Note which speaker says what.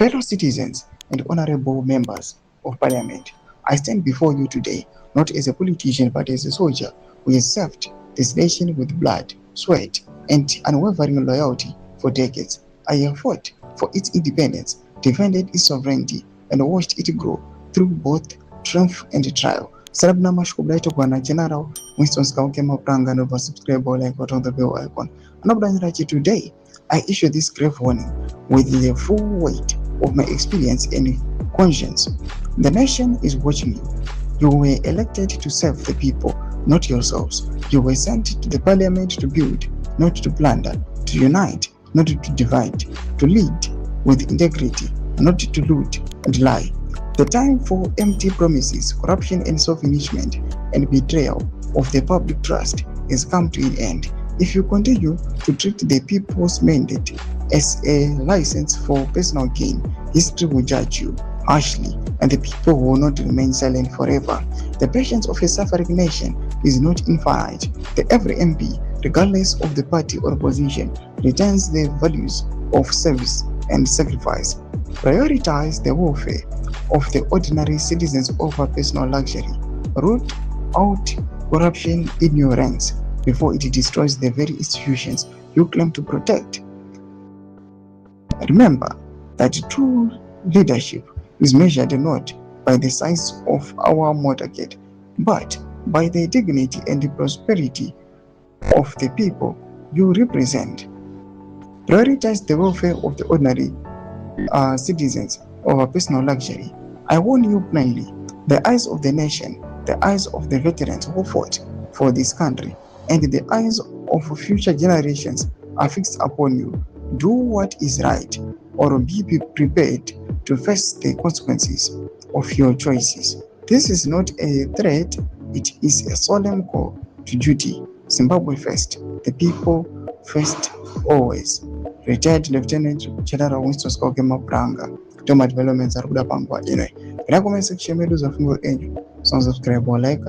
Speaker 1: Fellow citizens and honorable members of parliament, I stand before you today not as a politician but as a soldier who has served this nation with blood, sweat, and unwavering loyalty for decades. I have fought for its independence, defended its sovereignty, and watched it grow through both triumph and trial. Sarabna mashkublai to Bwana General Winston Skaukema Pranga Nova subscribe or like on the bell icon. And today, I issue this grave warning with the full weight of my experience and conscience. The nation is watching you. You were elected to serve the people, not yourselves. You were sent to the parliament to build, not to plunder, to unite, not to divide, to lead with integrity, not to loot and lie. The time for empty promises, corruption and self-enrichment and betrayal of the public trust has come to an end. If you continue to treat the people's mandate as a license for personal gain, history will judge you harshly, and the people will not remain silent forever. The patience of a suffering nation is not infinite. Every MP, regardless of the party or position, retains the values of service and sacrifice. Prioritize the welfare of the ordinary citizens over personal luxury. Root out corruption in your ranks before it destroys the very institutions you claim to protect. Remember that true leadership is measured not by the size of our motorcade, but by the dignity and the prosperity of the people you represent. Prioritize the welfare of the ordinary citizens over personal luxury. I warn you plainly, the eyes of the nation, the eyes of the veterans who fought for this country, and the eyes of future generations are fixed upon you. Do what is right, or be prepared to face the consequences of your choices. This is not a threat, it is a solemn call to duty. Zimbabwe first, the people first, always. Retired Lieutenant General Winston Skaukema Pranga. Toma developments are good upon what you know. Comment section, do the finger, subscribe or like.